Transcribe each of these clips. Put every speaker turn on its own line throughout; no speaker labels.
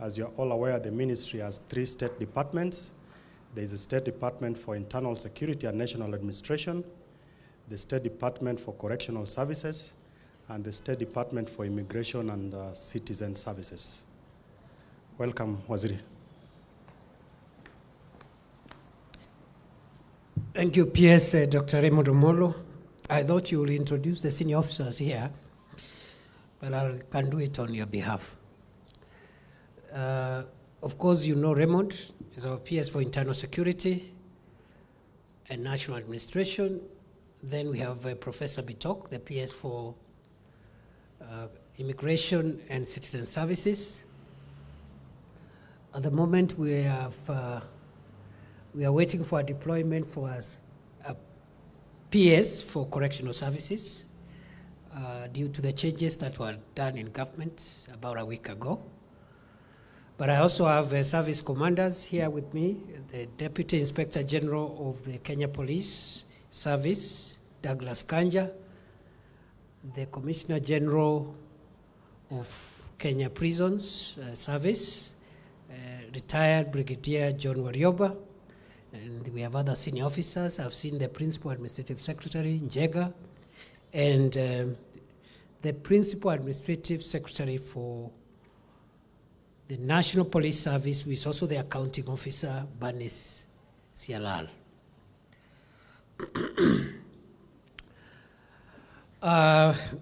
As you're all aware, the ministry has 3 state departments. There is a State Department for Internal Security and National Administration, the State Department for Correctional Services, and the State Department for Immigration and Citizen Services. Welcome, Waziri.
Thank you, PS Dr. Raymond Omolo. I thought you will introduce the senior officers here, but I can do it on your behalf. Of course, you know Raymond is our PS for Internal Security and National Administration. Then we have Professor Bitok, the PS for Immigration and Citizen Services. At the moment, we are waiting for a deployment for us, a PS for Correctional Services due to the changes that were done in government about a week ago. But I also have service commanders here with me, the Deputy Inspector General of the Kenya Police Service, Douglas Kanja, the Commissioner General of Kenya Prisons Service, retired Brigadier John Warioba, and we have other senior officers. I've seen the Principal Administrative Secretary, Njega, and the Principal Administrative Secretary for the National Police Service, who is also the accounting officer, Banis Sialal.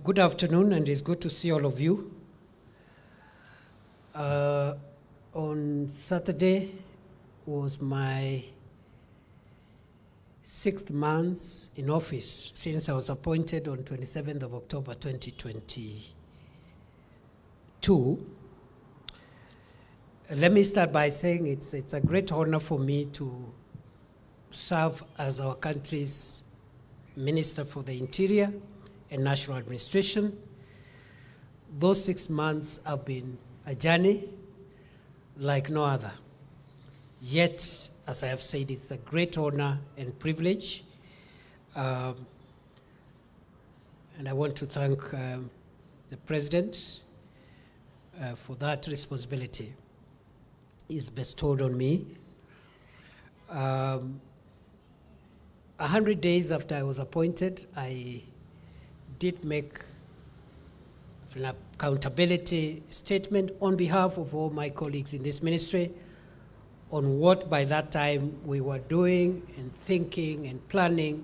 Good afternoon, and it's good to see all of you. On Saturday was my 6th month in office since I was appointed on 27th of October 2022. Let me start by saying it's a great honor for me to serve as our country's Minister for the Interior and National Administration. Those 6 months have been a journey like no other. Yet, as I have said, it's a great honor and privilege. And I want to thank the President for that responsibility is bestowed on me. 100 days after I was appointed, I did make an accountability statement on behalf of all my colleagues in this ministry on what by that time we were doing and thinking and planning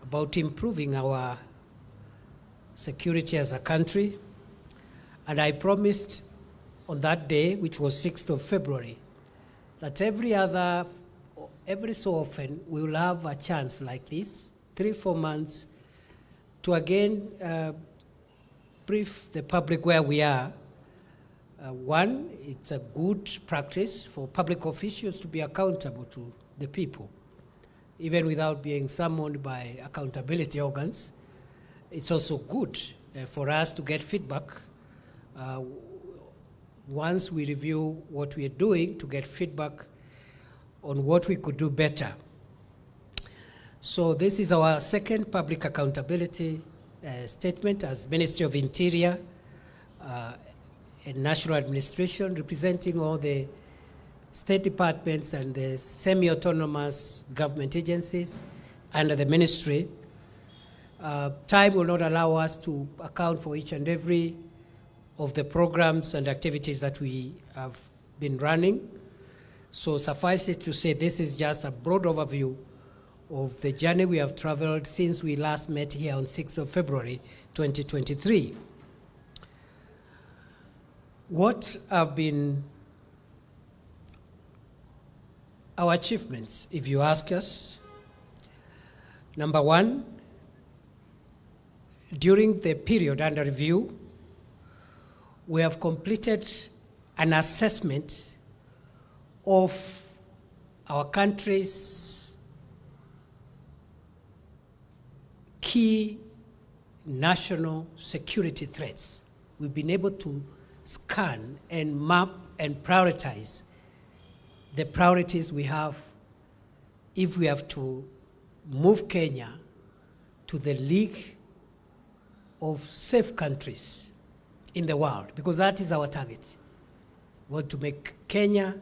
about improving our security as a country. And I promised on that day, which was 6th of February, that every so often we will have a chance like this, 3-4 months, to again brief the public where we are. One, it's a good practice for public officials to be accountable to the people, even without being summoned by accountability organs. It's also good for us to get feedback once we review what we are doing, to get feedback on what we could do better. So this is our second public accountability statement as Ministry of Interior and National Administration, representing all the state departments and the semi-autonomous government agencies under the ministry. Time will not allow us to account for each and every of the programs and activities that we have been running. So suffice it to say, this is just a broad overview of the journey we have traveled since we last met here on 6th of February 2023. What have been our achievements, if you ask us? Number one, during the period under review, we have completed an assessment of our country's key national security threats. We've been able to scan and map and prioritize the priorities we have if we have to move Kenya to the league of safe countries in the world, because that is our target. We want to make Kenya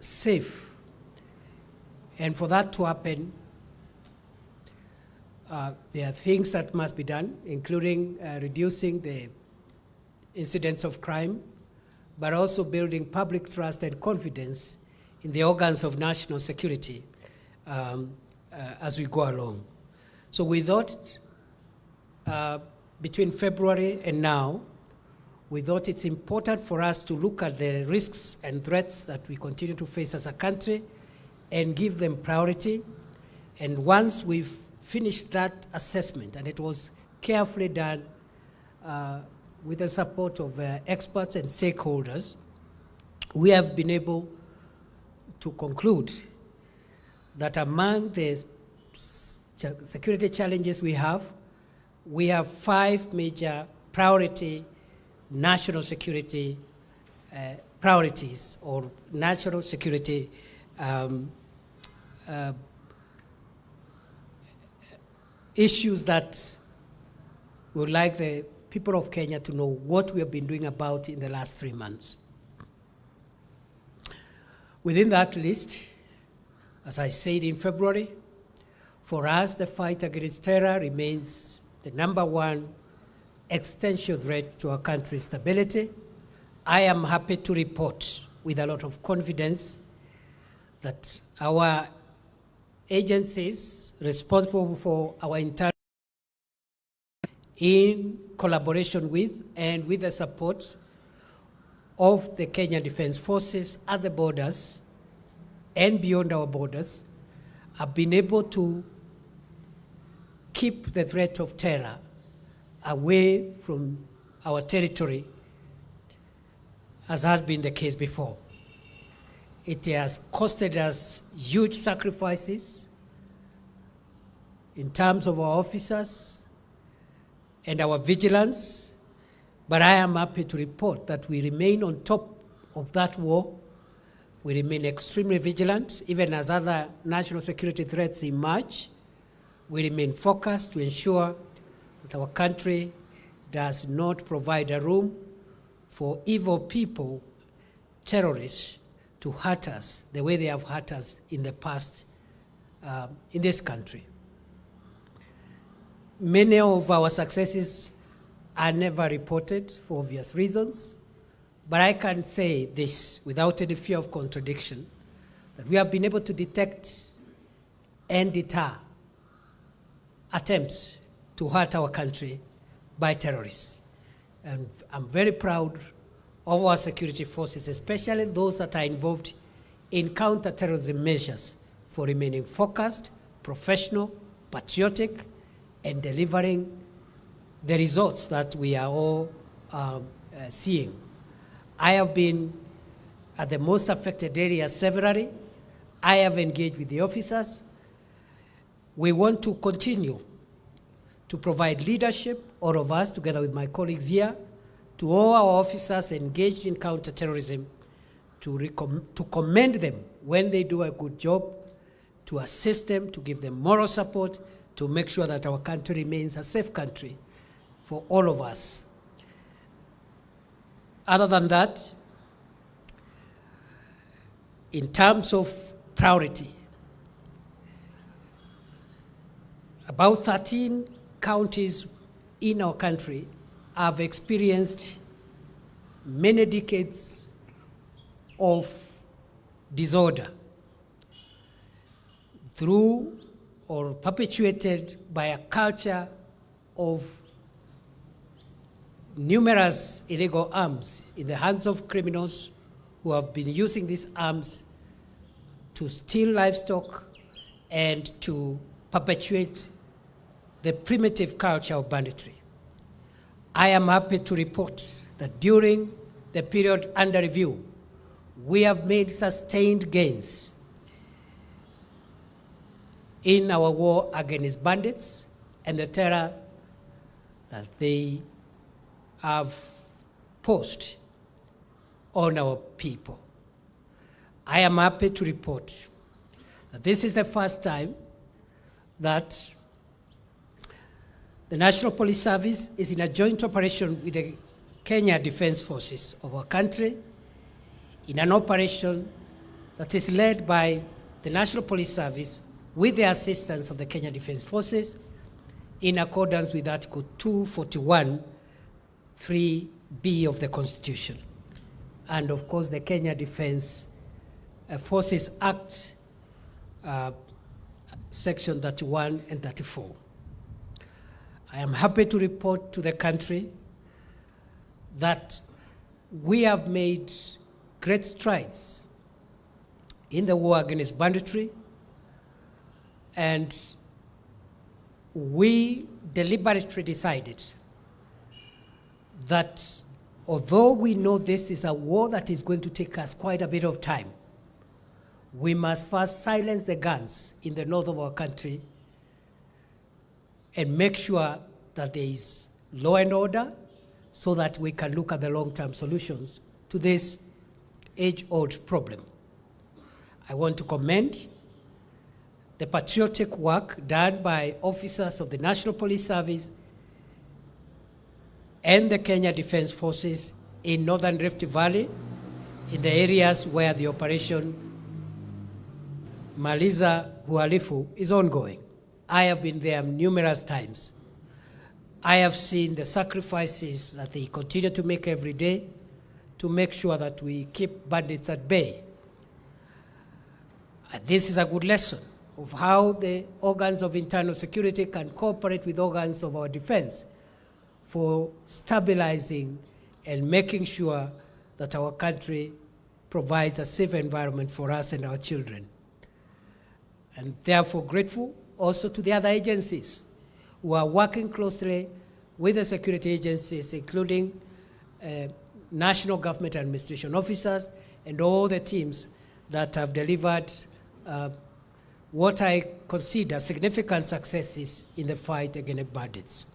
safe. And for that to happen, there are things that must be done, including reducing the incidents of crime, but also building public trust and confidence in the organs of national security as we go along. So we thought between February and now, we thought it's important for us to look at the risks and threats that we continue to face as a country and give them priority. And once we've finished that assessment, and it was carefully done with the support of experts and stakeholders, we have been able to conclude that among the security challenges we have 5 major priority national security priorities or national security issues that we would like the people of Kenya to know what we have been doing about in the last 3 months. Within that list, as I said in February, for us, the fight against terror remains the #1 existential threat to our country's stability. I am happy to report with a lot of confidence that our agencies responsible for our internal, in collaboration with and with the support of the Kenya Defense Forces at the borders and beyond our borders, have been able to keep the threat of terror away from our territory, as has been the case before. It has costed us huge sacrifices in terms of our officers and our vigilance, but I am happy to report that we remain on top of that war. We remain extremely vigilant, even as other national security threats emerge. We remain focused to ensure that our country does not provide a room for evil people, terrorists, to hurt us the way they have hurt us in the past in this country. Many of our successes are never reported for obvious reasons, but I can say this without any fear of contradiction, that we have been able to detect and deter attempts to hurt our country by terrorists. And I'm very proud of our security forces, especially those that are involved in counter-terrorism measures, for remaining focused, professional, patriotic, and delivering the results that we are all seeing. I have been at the most affected areas severally. I have engaged with the officers. We want to continue to provide leadership, all of us, together with my colleagues here, to all our officers engaged in counterterrorism, to commend them when they do a good job, to assist them, to give them moral support, to make sure that our country remains a safe country for all of us. Other than that, in terms of priority, about 13 counties in our country have experienced many decades of disorder through or perpetuated by a culture of numerous illegal arms in the hands of criminals who have been using these arms to steal livestock and to perpetuate the primitive culture of banditry. I am happy to report that during the period under review, we have made sustained gains in our war against bandits and the terror that they have posed on our people. I am happy to report that this is the first time that the National Police Service is in a joint operation with the Kenya Defense Forces of our country in an operation that is led by the National Police Service with the assistance of the Kenya Defense Forces in accordance with Article 241, 3B of the Constitution. And of course, the Kenya Defense Forces Act, Section 31 and 34. I am happy to report to the country that we have made great strides in the war against banditry, and we deliberately decided that although we know this is a war that is going to take us quite a bit of time, we must first silence the guns in the north of our country and make sure that there is law and order so that we can look at the long-term solutions to this age-old problem. I want to commend the patriotic work done by officers of the National Police Service and the Kenya Defense Forces in Northern Rift Valley, in the areas where the operation Maliza Uhalifu is ongoing. I have been there numerous times. I have seen the sacrifices that they continue to make every day to make sure that we keep bandits at bay. This is a good lesson of how the organs of internal security can cooperate with organs of our defense for stabilizing and making sure that our country provides a safe environment for us and our children. And therefore grateful also to the other agencies who are working closely with the security agencies, including national government administration officers and all the teams that have delivered what I consider significant successes in the fight against bandits.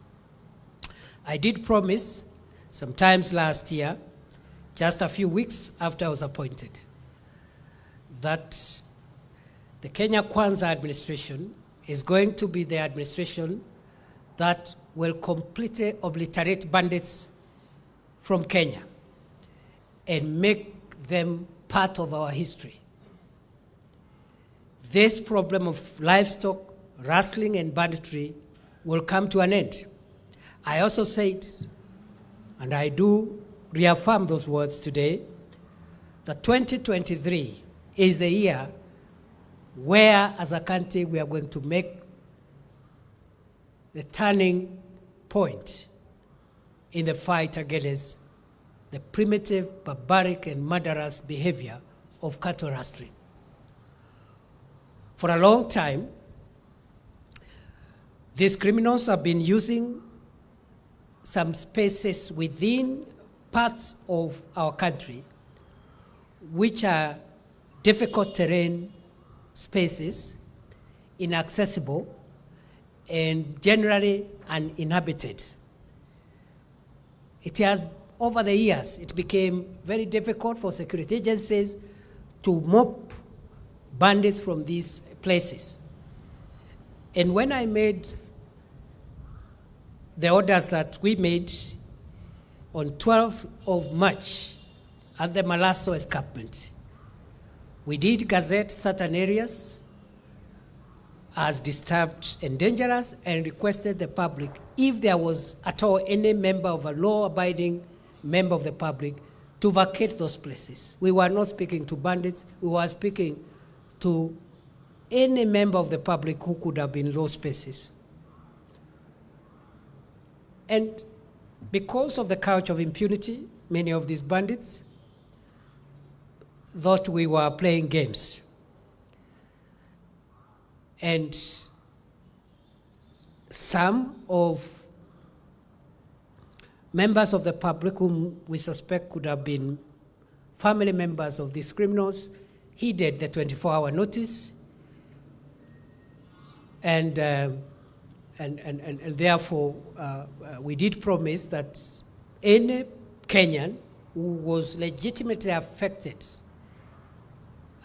I did promise sometimes last year, just a few weeks after I was appointed, that the Kenya Kwanza administration is going to be the administration that will completely obliterate bandits from Kenya and make them part of our history. This problem of livestock, rustling, and banditry will come to an end. I also said, and I do reaffirm those words today, that 2023 is the year where, as a country, we are going to make the turning point in the fight against the primitive, barbaric, and murderous behavior of cattle rustling. For a long time, these criminals have been using some spaces within parts of our country which are difficult terrain spaces, inaccessible, and generally uninhabited. It has, over the years, it became very difficult for security agencies to mop bandits from these places. And when I made the orders that we made on 12th of March at the Malasso escarpment, we did gazette certain areas as disturbed and dangerous and requested the public, if there was at all any member of a law-abiding member of the public, to vacate those places. We were not speaking to bandits, we were speaking to any member of the public who could have been in those spaces. And because of the culture of impunity, many of these bandits thought we were playing games. And some of members of the public whom we suspect could have been family members of these criminals heeded the 24-hour notice, and therefore we did promise that any Kenyan who was legitimately affected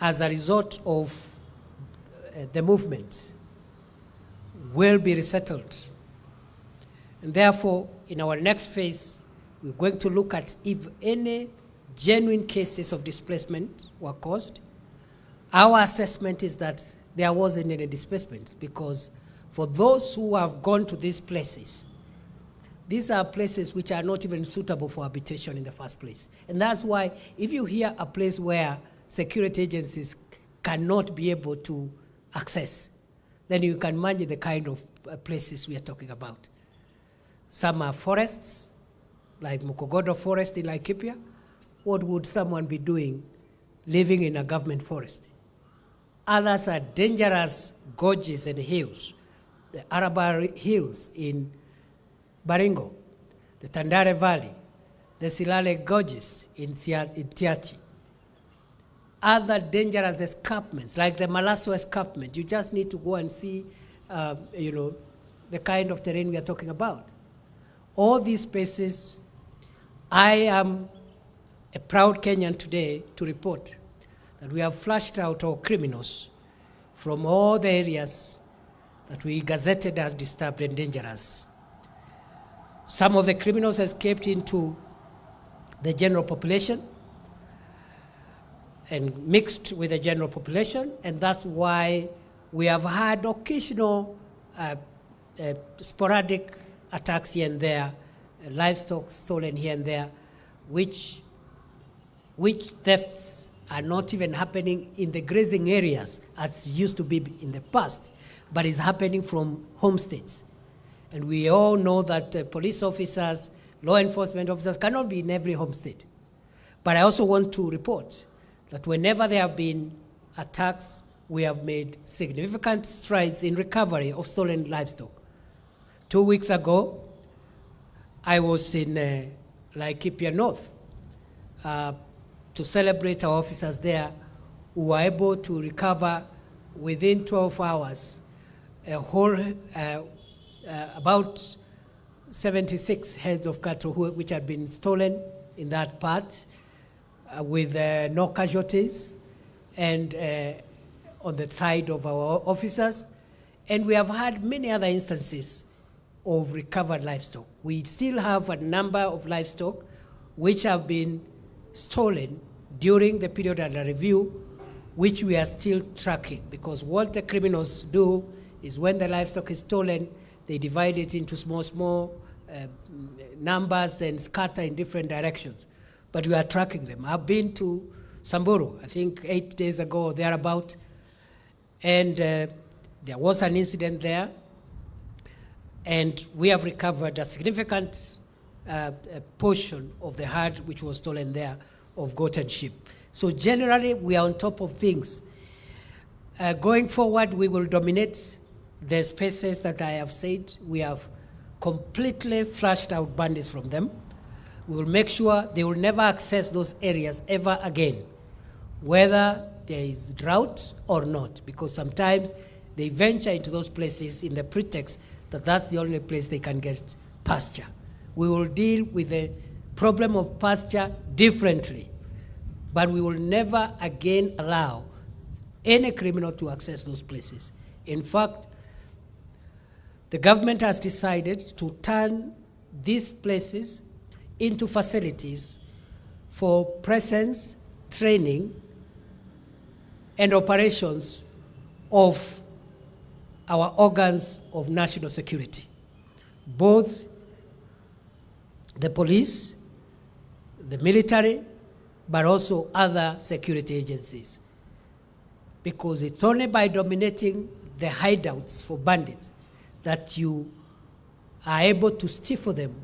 as a result of the movement will be resettled. And therefore, in our next phase We're going to look at if any genuine cases of displacement were caused. Our assessment is that there wasn't any displacement, because for those who have gone to these places, these are places which are not even suitable for habitation in the first place. And that's why if you hear a place where security agencies cannot be able to access, then you can imagine the kind of places we are talking about. Some are forests, like Mukogodo Forest in Laikipia. What would someone be doing living in a government forest? Others are dangerous gorges and hills. The Araba Hills in Baringo, the Tandare Valley, the Silale Gorges in Tiachi. Other dangerous escarpments, like the Malasso escarpment. You just need to go and see, the kind of terrain we are talking about. All these places, I am a proud Kenyan today to report that we have flushed out our criminals from all the areas that we gazetted as disturbed and dangerous. Some of the criminals escaped into the general population and mixed with the general population, and that's why we have had occasional sporadic attacks here and there, livestock stolen here and there, which thefts are not even happening in the grazing areas as used to be in the past, but is happening from homesteads. And we all know that police officers, law enforcement officers cannot be in every homestead. But I also want to report that whenever there have been attacks, we have made significant strides in recovery of stolen livestock. 2 weeks ago, I was in Laikipia North to celebrate our officers there who were able to recover within 12 hours a whole, about 76 heads of cattle which had been stolen in that part with no casualties and on the side of our officers. And we have had many other instances of recovered livestock. We still have a number of livestock which have been stolen during the period under review, which we are still tracking, because what the criminals do is when the livestock is stolen, they divide it into small numbers and scatter in different directions. But we are tracking them. I've been to Samburu, I think 8 days ago or thereabout, and there was an incident there, and we have recovered a significant portion of the herd which was stolen there of goat and sheep. So generally, we are on top of things. Going forward, we will dominate the spaces that I have said. We have completely flushed out bandits from them. We will make sure they will never access those areas ever again, whether there is drought or not, because sometimes they venture into those places in the pretext that that's the only place they can get pasture. We will deal with the problem of pasture differently, but we will never again allow any criminal to access those places. In fact, the government has decided to turn these places into facilities for presence, training, and operations of our organs of national security, both the police, the military, but also other security agencies. Because it's only by dominating the hideouts for bandits that you are able to stifle them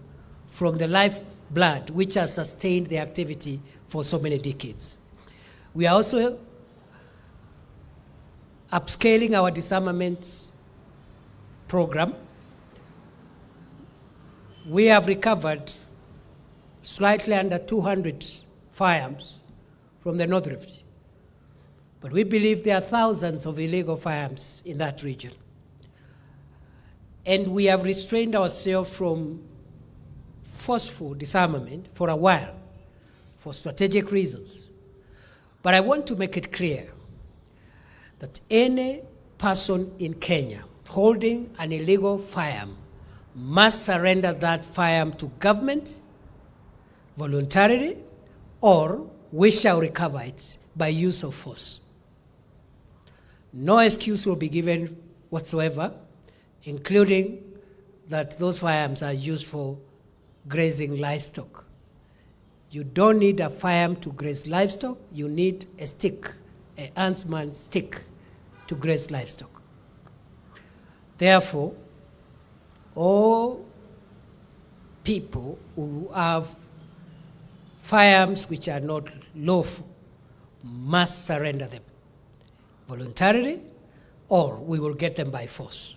from the lifeblood which has sustained their activity for so many decades. We are also upscaling our disarmament program. We have recovered slightly under 200 firearms from the North Rift. But we believe there are thousands of illegal firearms in that region. And we have restrained ourselves from forceful disarmament for a while, for strategic reasons. But I want to make it clear that any person in Kenya holding an illegal firearm must surrender that firearm to government voluntarily, or we shall recover it by use of force. No excuse will be given whatsoever, including that those firearms are used for grazing livestock. You don't need a firearm to graze livestock, you need a stick, a huntsman's stick to graze livestock. Therefore, all people who have firearms which are not lawful must surrender them voluntarily, or we will get them by force.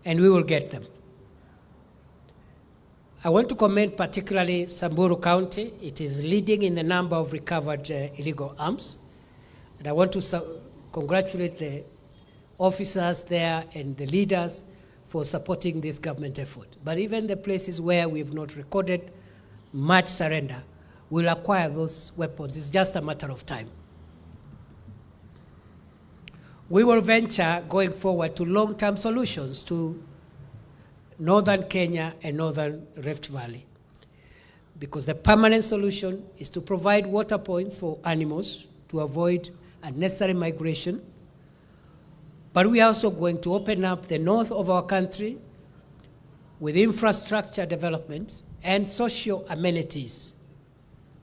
And we will get them. I want to commend particularly Samburu County. It is leading in the number of recovered illegal arms. And I want to congratulate the officers there and the leaders for supporting this government effort. But even the places where we have not recorded much surrender will acquire those weapons. It's just a matter of time. We will venture going forward to long-term solutions to northern Kenya and northern Rift Valley, because the permanent solution is to provide water points for animals to avoid unnecessary migration. But we are also going to open up the north of our country with infrastructure development and social amenities,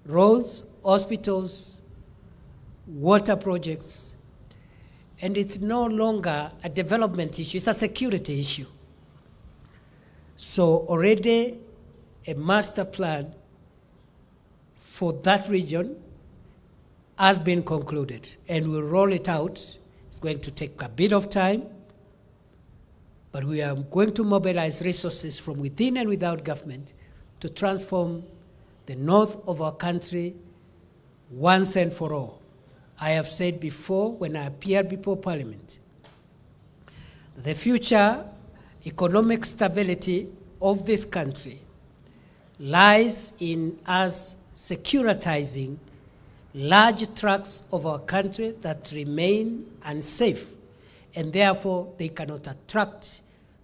roads, hospitals, water projects. And it's no longer a development issue, it's a security issue. So already a master plan for that region has been concluded, and we'll roll it out. It's going to take a bit of time, but we are going to mobilize resources from within and without government to transform the north of our country once and for all. I have said before when I appeared before Parliament, that the future economic stability of this country lies in us securitizing large tracts of our country that remain unsafe, and therefore they cannot attract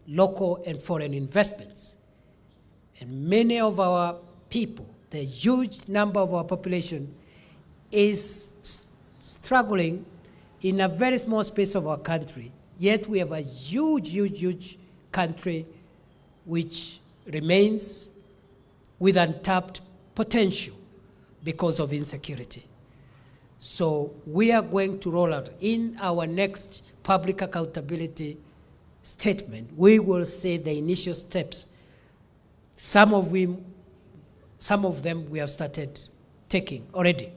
local and foreign investments. And many of our people, the huge number of our population, is struggling in a very small space of our country, yet we have a huge country which remains with untapped potential because of insecurity. So we are going to roll out in our next public accountability statement, we will say the initial steps. Some of them we have started taking already.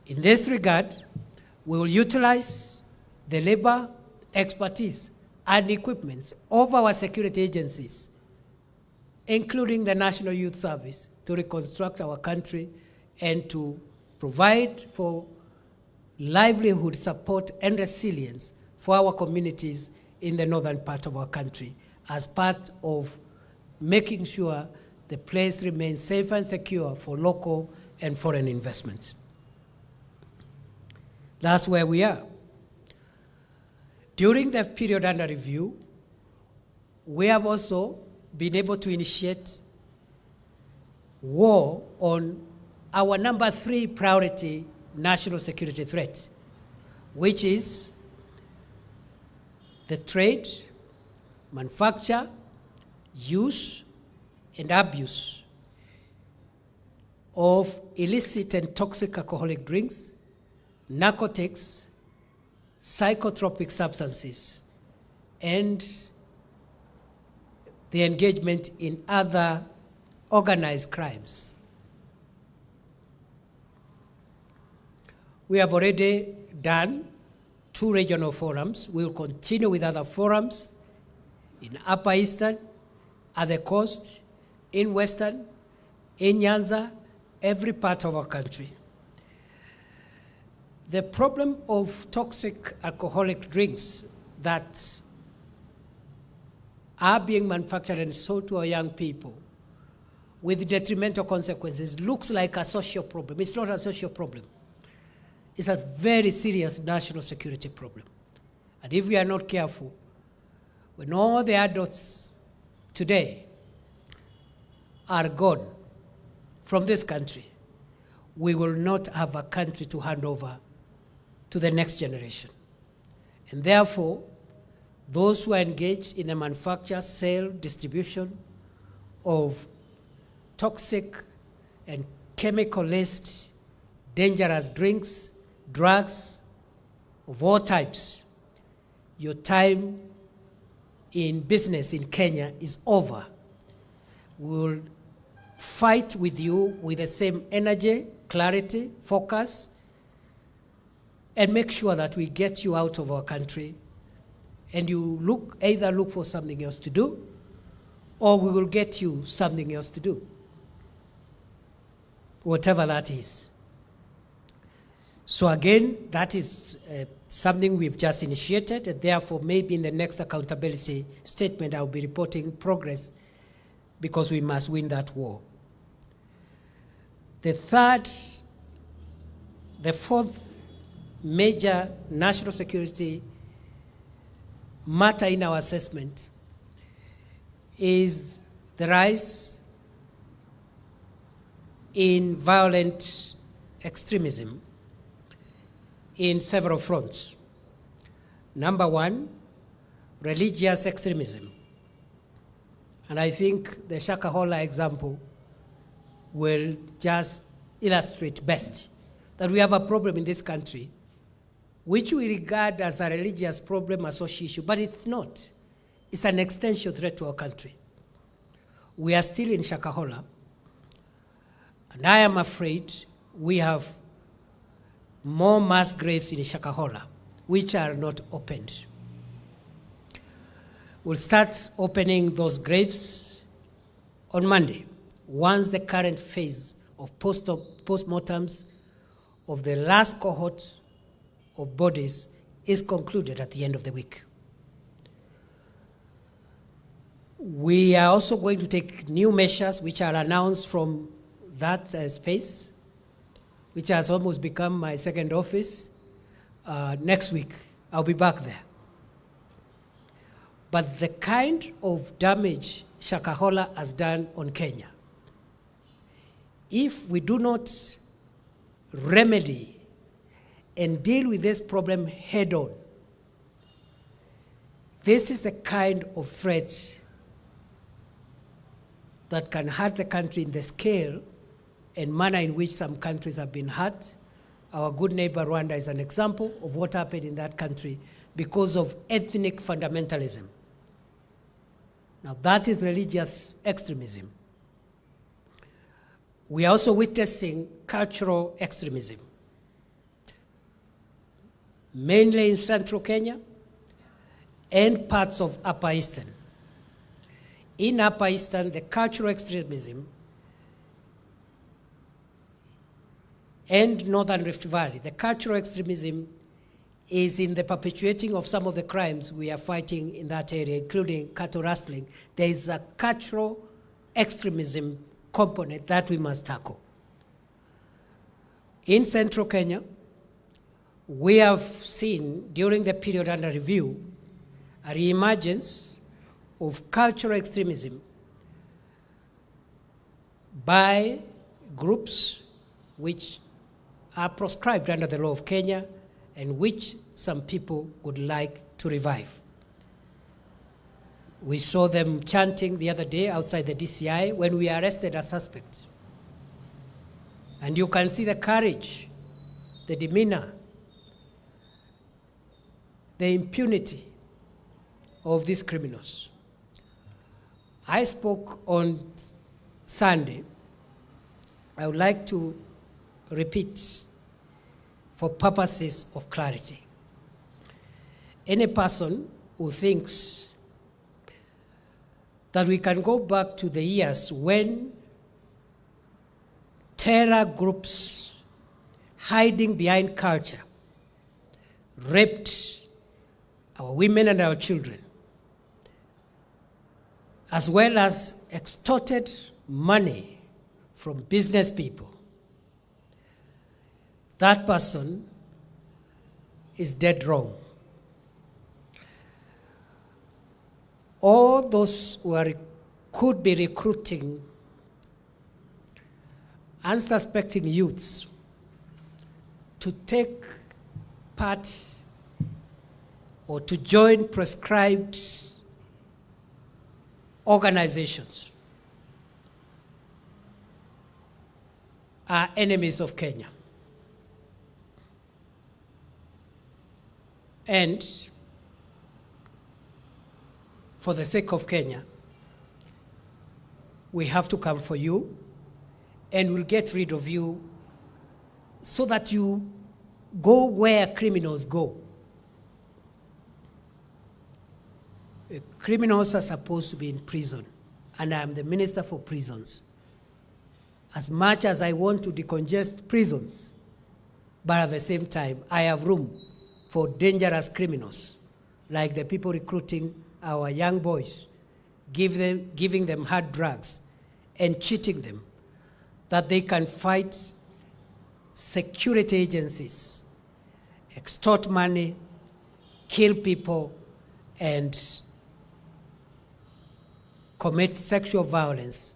In this regard, we will utilize the labor, expertise, and equipments of our security agencies, including the National Youth Service, to reconstruct our country and to provide for livelihood support and resilience for our communities in the northern part of our country as part of making sure the place remains safe and secure for local and foreign investments. That's where we are. During the period under review, we have also been able to initiate war on our number 3 priority national security threat, which is the trade, manufacture, use, and abuse of illicit and toxic alcoholic drinks, narcotics, psychotropic substances, and the engagement in other organized crimes. We have already done 2 regional forums. We will continue with other forums in Upper Eastern, at the coast, in Western, in Nyanza, every part of our country. The problem of toxic alcoholic drinks that are being manufactured and sold to our young people with detrimental consequences looks like a social problem. It's not a social problem. It's a very serious national security problem. And if we are not careful, when all the adults today are gone from this country, we will not have a country to hand over to the next generation. And therefore, those who are engaged in the manufacture, sale, distribution of toxic and chemical-laced dangerous drinks, drugs of all types, your time in business in Kenya is over. We will fight with you with the same energy, clarity, focus, and make sure that we get you out of our country and you either look for something else to do, or we will get you something else to do, whatever that is. So again, that is something we've just initiated, and therefore maybe in the next accountability statement I'll be reporting progress, because we must win that war. The fourth major national security matter in our assessment is the rise in violent extremism in several fronts. Number one, religious extremism. And I think the Shakahola example will just illustrate best that we have a problem in this country which we regard as a religious problem, a social issue, but it's not. It's an existential threat to our country. We are still in Shakahola, and I am afraid we have more mass graves in Shakahola, which are not opened. We'll start opening those graves on Monday, once the current phase of postmortems of the last cohort of bodies is concluded at the end of the week. We are also going to take new measures which are announced from that space, which has almost become my second office. Next week, I'll be back there. But the kind of damage Shakahola has done on Kenya, if we do not remedy and deal with this problem head on, this is the kind of threat that can hurt the country in the scale and manner in which some countries have been hurt. Our good neighbor Rwanda is an example of what happened in that country because of ethnic fundamentalism. Now that is religious extremism. We are also witnessing cultural extremism, mainly in central Kenya and parts of Upper Eastern. In Upper Eastern, the cultural extremism and Northern Rift Valley, the cultural extremism is in the perpetuating of some of the crimes we are fighting in that area, including cattle rustling. There is a cultural extremism component that we must tackle. In central Kenya, we have seen during the period under review a reemergence of cultural extremism by groups which are proscribed under the law of Kenya and which some people would like to revive. We saw them chanting the other day outside the DCI when we arrested a suspect. And you can see the courage, the demeanor, the impunity of these criminals. I spoke on Sunday. I would like to repeat for purposes of clarity. Any person who thinks that we can go back to the years when terror groups hiding behind culture raped our women and our children, as well as extorted money from business people, that person is dead wrong. All those who could be recruiting unsuspecting youths to take part or to join prescribed organizations are enemies of Kenya. And for the sake of Kenya, we have to come for you, and we'll get rid of you so that you go where criminals go. Criminals are supposed to be in prison, and I'm the Minister for Prisons. As much as I want to decongest prisons, but at the same time, I have room for dangerous criminals, like the people recruiting our young boys, giving them hard drugs and cheating them, that they can fight security agencies, extort money, kill people, and commit sexual violence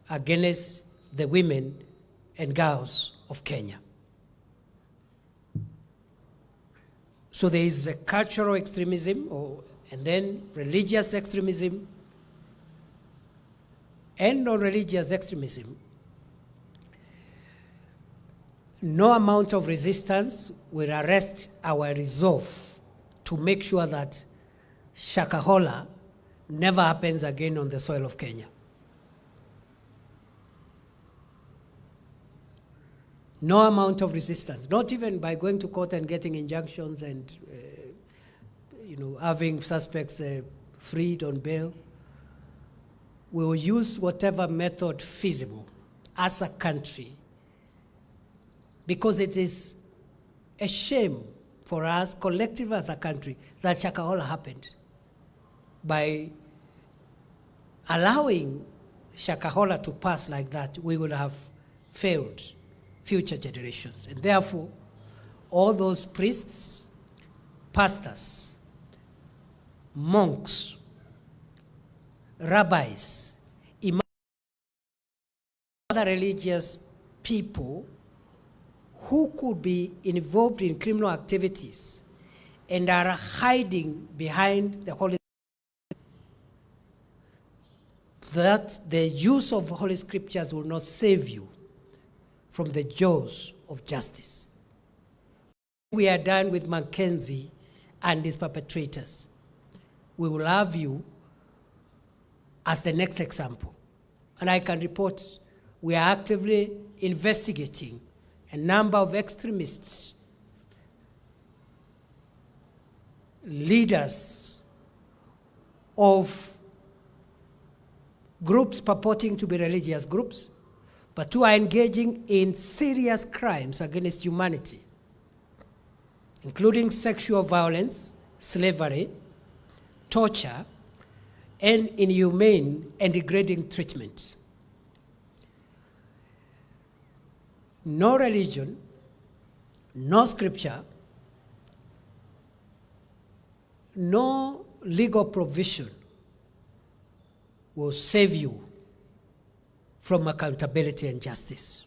against the women and girls of Kenya. So there is a cultural extremism, and then religious extremism, and non-religious extremism. No amount of resistance will arrest our resolve to make sure that Shakahola never happens again on the soil of Kenya. No amount of resistance, not even by going to court and getting injunctions and having suspects freed on bail. We will use whatever method feasible as a country, because it is a shame for us, collective as a country, that Shakahola happened. By allowing Shakahola to pass like that, we would have failed future generations. And therefore, all those priests, pastors, monks, rabbis, imams, other religious people who could be involved in criminal activities and are hiding behind the Holy Scriptures, that the use of Holy Scriptures will not save you from the jaws of justice. We are done with MATIANG'I and his perpetrators. We will have you as the next example. And I can report we are actively investigating a number of extremists, leaders of groups purporting to be religious groups, but who are engaging in serious crimes against humanity, including sexual violence, slavery, torture, and inhumane and degrading treatment. No religion, no scripture, no legal provision will save you from accountability and justice.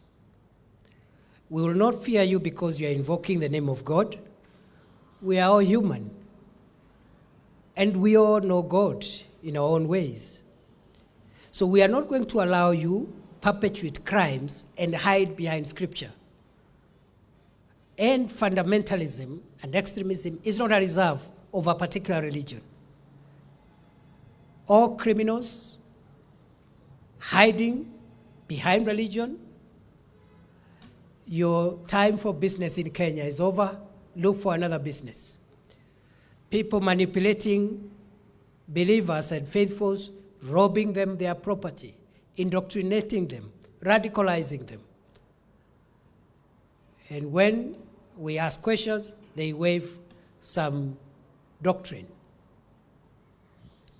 We will not fear you because you are invoking the name of God. We are all human, and we all know God in our own ways. So we are not going to allow you perpetuate crimes and hide behind scripture. And fundamentalism and extremism is not a reserve of a particular religion. All criminals hiding behind religion, your time for business in Kenya is over. Look for another business. People manipulating believers and faithfuls, robbing them their property, indoctrinating them, radicalizing them. And when we ask questions, they wave some doctrine.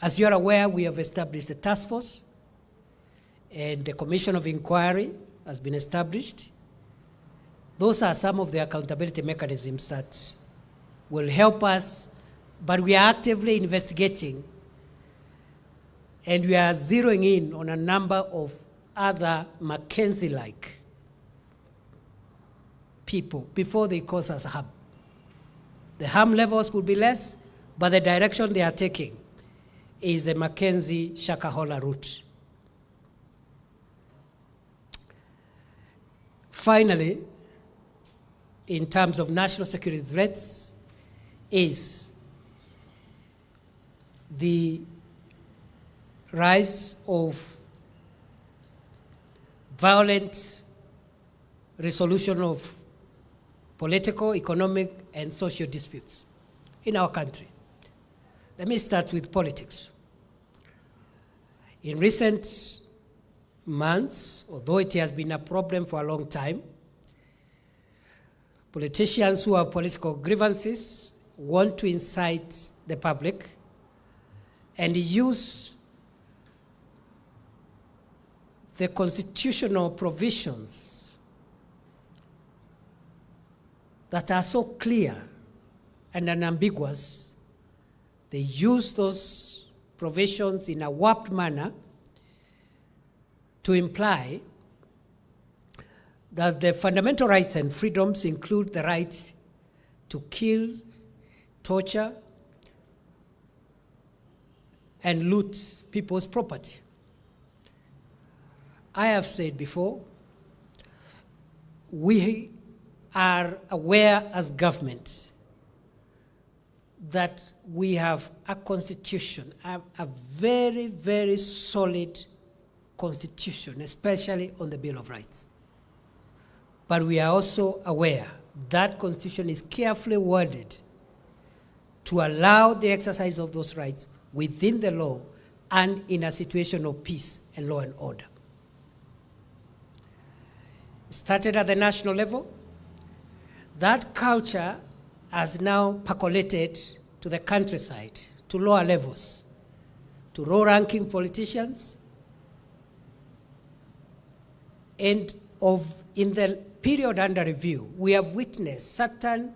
As you're aware, we have established a task force, and the Commission of Inquiry has been established. Those are some of the accountability mechanisms that will help us, but we are actively investigating, and we are zeroing in on a number of other MATIANG'I-like people before they cause us harm. The harm levels will be less, but the direction they are taking is the Mackenzie-Shakahola route. Finally, in terms of national security threats, is the rise of violent resolution of political, economic, and social disputes in our country. Let me start with politics. In recent months, although it has been a problem for a long time, politicians who have political grievances want to incite the public and use the constitutional provisions that are so clear and unambiguous. They use those provisions in a warped manner to imply that the fundamental rights and freedoms include the right to kill, torture, and loot people's property. I have said before, we are aware as government that we have a constitution, a very, very solid constitution, especially on the Bill of Rights. But we are also aware that constitution is carefully worded to allow the exercise of those rights within the law and in a situation of peace and law and order. Started at the national level. That culture has now percolated to the countryside, to lower levels, to low-ranking politicians, and in the period under review, we have witnessed certain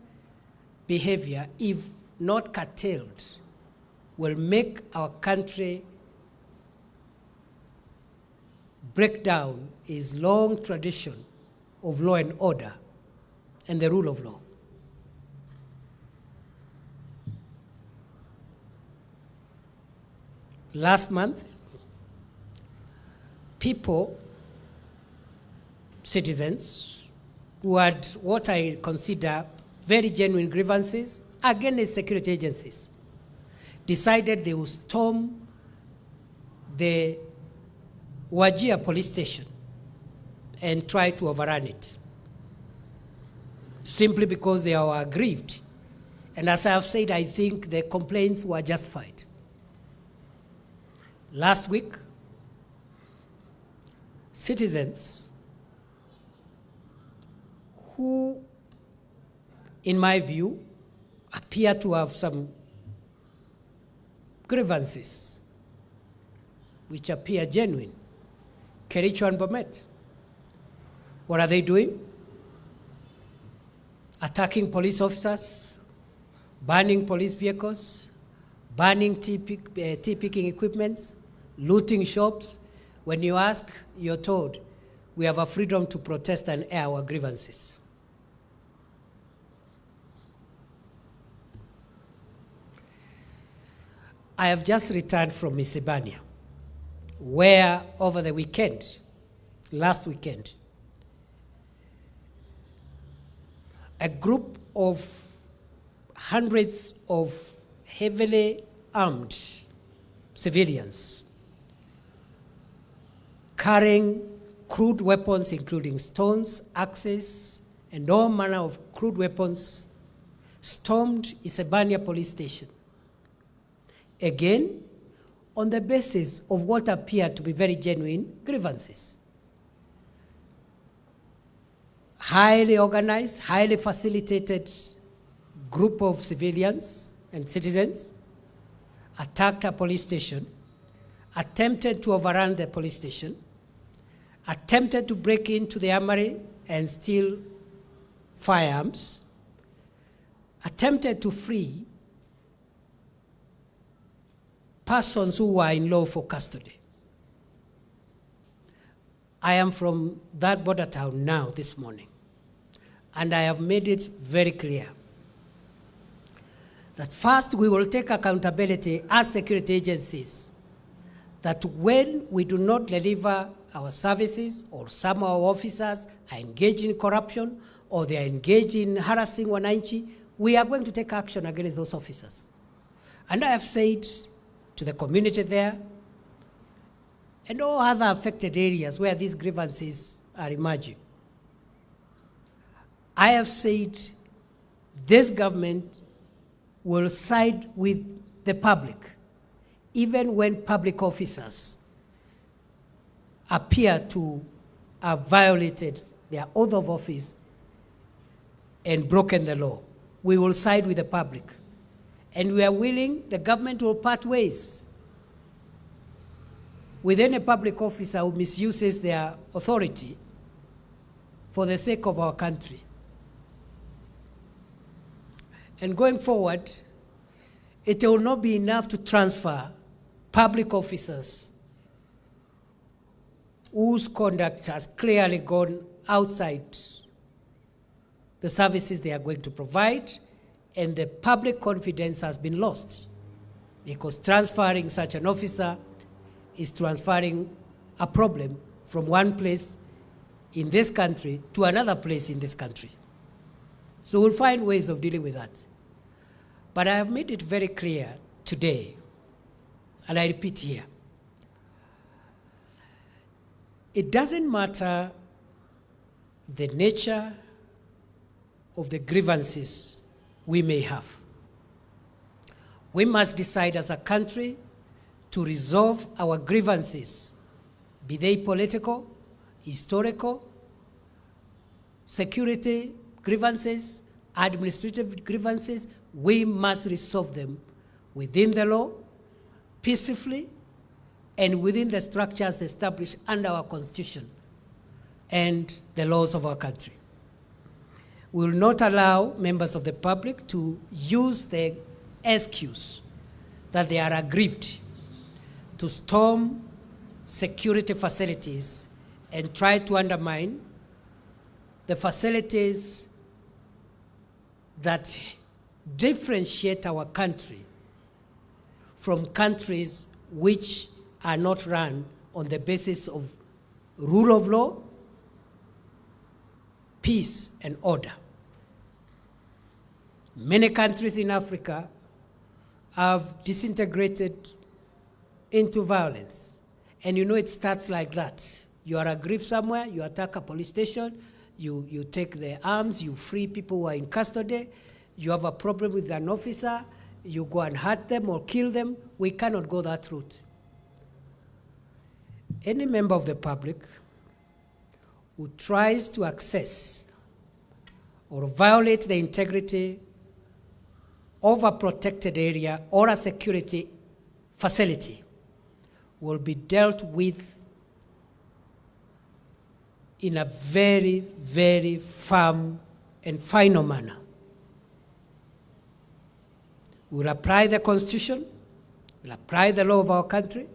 behavior, if not curtailed, will make our country break down its long tradition of law and order and the rule of law. Last month, people, citizens, who had what I consider very genuine grievances against security agencies, decided they would storm the Wajir police station and try to overrun it, simply because they are aggrieved. And as I have said, I think the complaints were justified. Last week, citizens who, in my view, appear to have some grievances which appear genuine, Kericho and Bomet. What are they doing? Attacking police officers, burning police vehicles, burning tea-picking equipment, looting shops. When you ask, you're told, we have a freedom to protest and air our grievances. I have just returned from Isibania, where over the weekend, last weekend, a group of hundreds of heavily armed civilians carrying crude weapons, including stones, axes, and all manner of crude weapons, stormed Isebania police station. Again, on the basis of what appeared to be very genuine grievances. Highly organized, highly facilitated group of civilians and citizens attacked a police station, attempted to overrun the police station, attempted to break into the armory and steal firearms, attempted to free persons who were in lawful custody. I am from that border town now this morning. and I have made it very clear that first we will take accountability as security agencies, that when we do not deliver our services or some of our officers are engaged in corruption or they are engaged in harassing wananchi, we are going to take action against those officers. And I have said to the community there and all other affected areas where these grievances are emerging, I have said this government will side with the public, even when public officers appear to have violated their oath of office and broken the law. We will side with the public. And we are willing, the government will part ways with any public officer who misuses their authority for the sake of our country. And going forward, it will not be enough to transfer public officers whose conduct has clearly gone outside the services they are going to provide, and the public confidence has been lost, because transferring such an officer is transferring a problem from one place in this country to another place in this country. So we'll find ways of dealing with that. But I have made it very clear today, and I repeat here, it doesn't matter the nature of the grievances we may have. We must decide as a country to resolve our grievances, be they political, historical, security grievances, administrative grievances. We must resolve them within the law, peacefully, and within the structures established under our Constitution and the laws of our country. We will not allow members of the public to use the excuse that they are aggrieved to storm security facilities and try to undermine the facilities that differentiate our country from countries which are not run on the basis of rule of law, peace, and order. Many countries in Africa have disintegrated into violence. And you know it starts like that. You are aggrieved somewhere, you attack a police station, you take their arms, you free people who are in custody, you have a problem with an officer, you go and hurt them or kill them. We cannot go that route. Any member of the public who tries to access or violate the integrity of a protected area or a security facility will be dealt with in a very, very firm and final manner. We'll apply the Constitution, we'll apply the law of our country,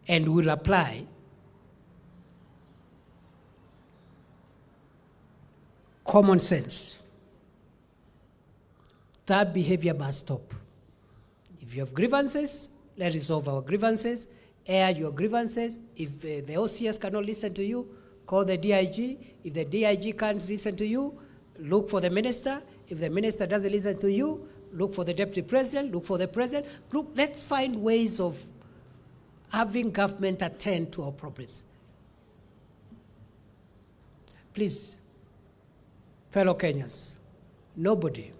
and we'll apply common sense. That behavior must stop. If you have grievances, let's resolve our grievances, air your grievances. If the OCS cannot listen to you, call the DIG. If the DIG can't listen to you, look for the minister. If the minister doesn't listen to you, look for the deputy president, look for the president. Look, let's find ways of having government attend to our problems. Please, fellow Kenyans, nobody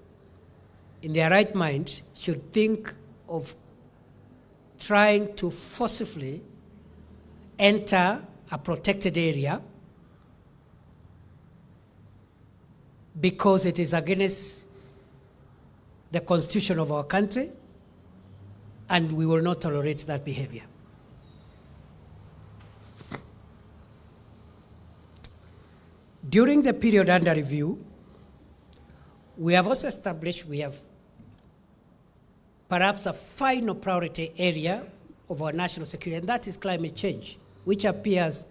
in their right mind should think of trying to forcibly enter a protected area because it is against the Constitution of our country, and we will not tolerate that behavior. During the period under review, we have also established, we have perhaps a final priority area of our national security, and that is climate change, which appears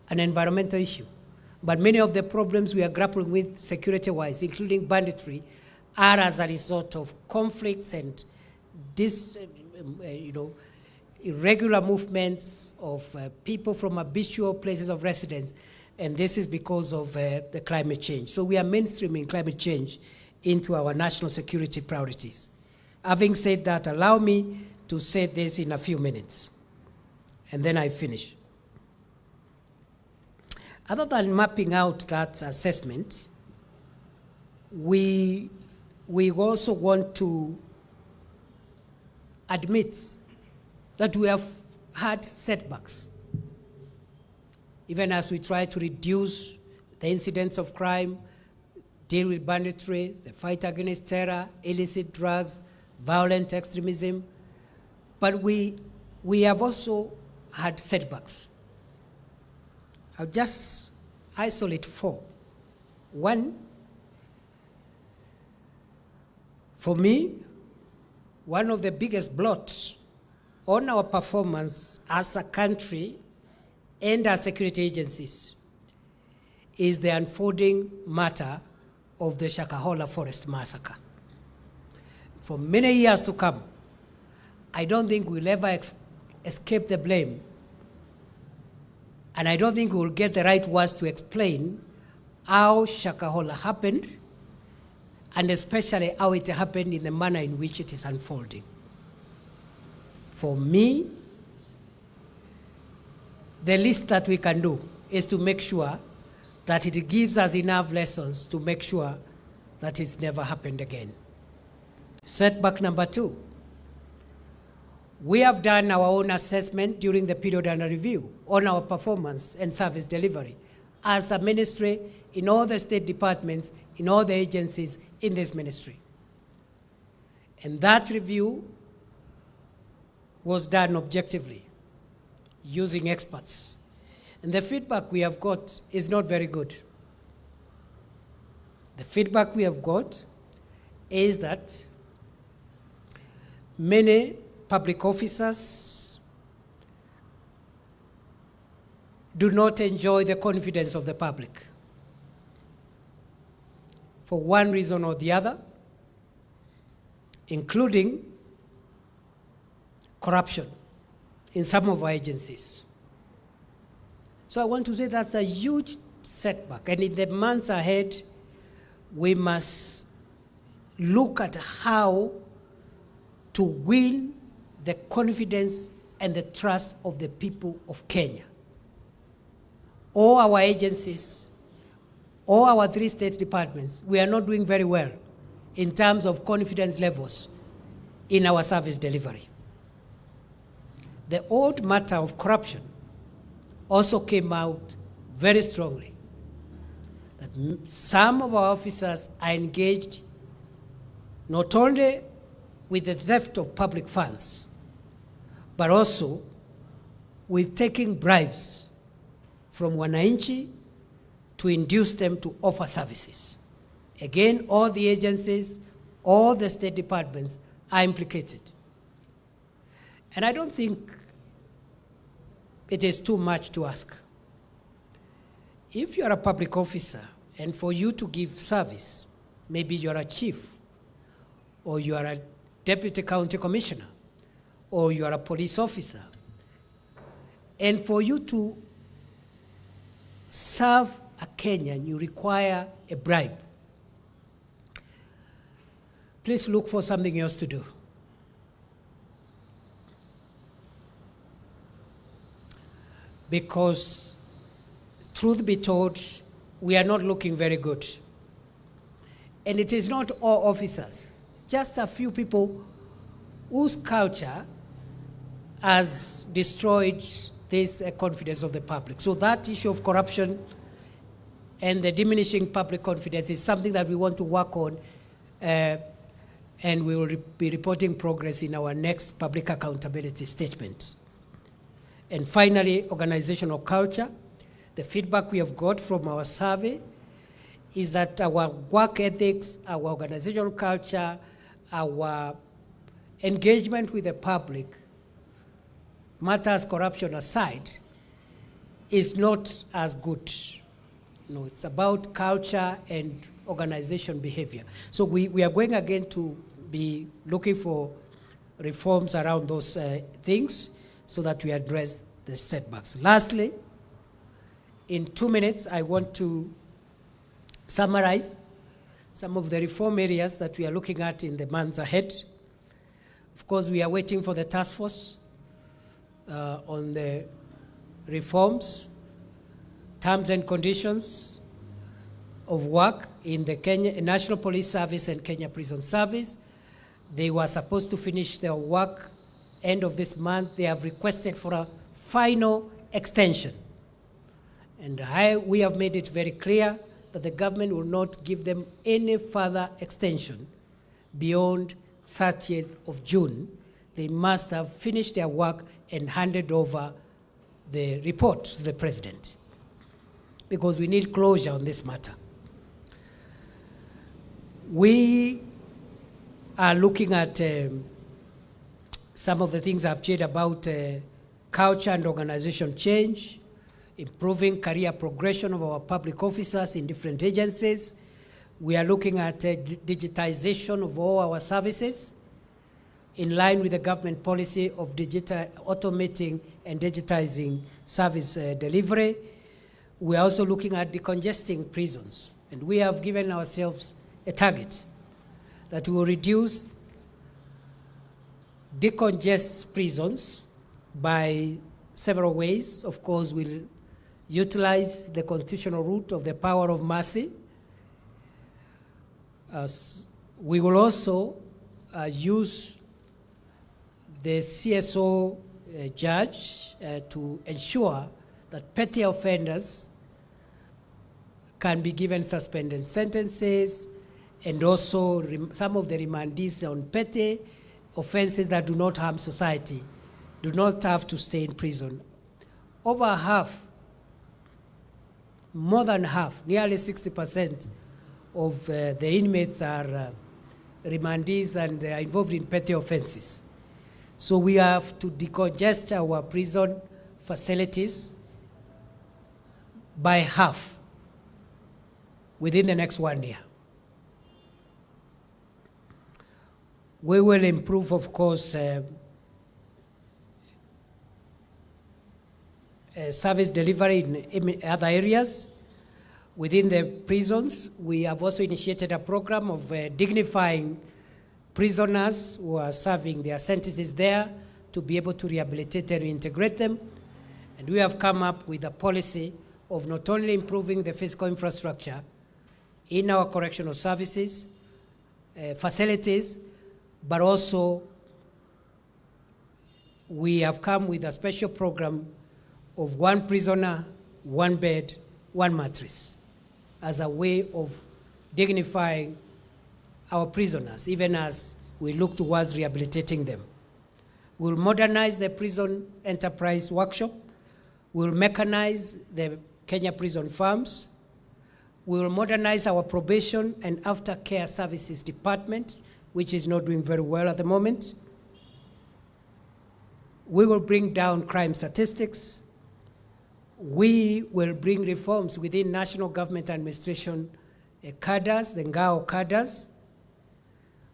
an environmental issue. But many of the problems we are grappling with security-wise, including banditry, are as a result of conflicts and irregular movements of people from habitual places of residence. And this is because of the climate change. So we are mainstreaming climate change into our national security priorities. Having said that, allow me to say this in a few minutes, and then I finish. Other than mapping out that assessment, we also want to admit that we have had setbacks, even as we try to reduce the incidence of crime, deal with banditry, the fight against terror, illicit drugs, violent extremism. But we have also had setbacks. I'll just isolate 4. One, for me, one of the biggest blots on our performance as a country and our security agencies is the unfolding matter of the Shakahola Forest Massacre. For many years to come, I don't think we'll ever escape the blame, and I don't think we'll get the right words to explain how Shakahola happened, and especially how it happened in the manner in which it is unfolding. For me, the least that we can do is to make sure that it gives us enough lessons to make sure that it's never happened again. Setback number 2. We have done our own assessment during the period under review on our performance and service delivery as a ministry, in all the state departments, in all the agencies in this ministry. And that review was done objectively, using experts. And the feedback we have got is not very good. The feedback we have got is that many public officers do not enjoy the confidence of the public for one reason or the other, including corruption in some of our agencies. So I want to say that's a huge setback, and in the months ahead, we must look at how to win the confidence and the trust of the people of Kenya. All our agencies, all our 3 state departments, we are not doing very well in terms of confidence levels in our service delivery. The old matter of corruption also came out very strongly, that some of our officers are engaged not only with the theft of public funds, but also with taking bribes from wananchi to induce them to offer services. Again, all the agencies, all the state departments are implicated. And I don't think it is too much to ask. If you are a public officer and for you to give service, maybe you are a chief, or you are a deputy county commissioner, or you are a police officer, and for you to serve a Kenyan, you require a bribe. Please look for something else to do. Because, truth be told, we are not looking very good. And it is not all officers, just a few people whose culture has destroyed this confidence of the public. So that issue of corruption and the diminishing public confidence is something that we want to work on, and we will be reporting progress in our next public accountability statement. And finally, organizational culture. The feedback we have got from our survey is that our work ethics, our organizational culture, our engagement with the public, matters corruption aside, is not as good No, it's about culture and organization behavior. So we are going again to be looking for reforms around those things so that we address the setbacks. Lastly, in 2 minutes, I want to summarize some of the reform areas that we are looking at in the months ahead. Of course, we are waiting for the task force on the reforms, terms and conditions of work in the Kenya National Police Service and Kenya Prison Service. They were supposed to finish their work end of this month. They have requested for a final extension. And we have made it very clear that the government will not give them any further extension beyond 30th of June. They must have finished their work and handed over the report to the president, because we need closure on this matter. We are looking at some of the things I've shared about culture and organization change, improving career progression of our public officers in different agencies. We are looking at digitization of all our services in line with the government policy of automating and digitizing service delivery. We are also looking at decongesting prisons, and we have given ourselves a target that we will reduce decongest prisons by several ways. Of course, we'll utilize the constitutional route of the power of mercy. We will also use the CSO judge to ensure that petty offenders can be given suspended sentences, and also some of the remandees on petty offenses that do not harm society do not have to stay in prison. Over half, more than half, nearly 60% of the inmates are remandees and are involved in petty offenses. So we have to decongest our prison facilities by half within the next 1 year. We will improve, of course, service delivery in other areas. Within the prisons, we have also initiated a program of dignifying prisoners who are serving their sentences there to be able to rehabilitate and reintegrate them. And we have come up with a policy of not only improving the physical infrastructure in our correctional services, facilities, but also we have come with a special program of 1 prisoner, 1 bed, 1 mattress as a way of dignifying our prisoners, even as we look towards rehabilitating them. We'll modernize the prison enterprise workshop. We'll mechanize the Kenya prison farms. We'll modernize our probation and aftercare services department, which is not doing very well at the moment. We will bring down crime statistics. We will bring reforms within national government administration cadres, the Ngao cadres.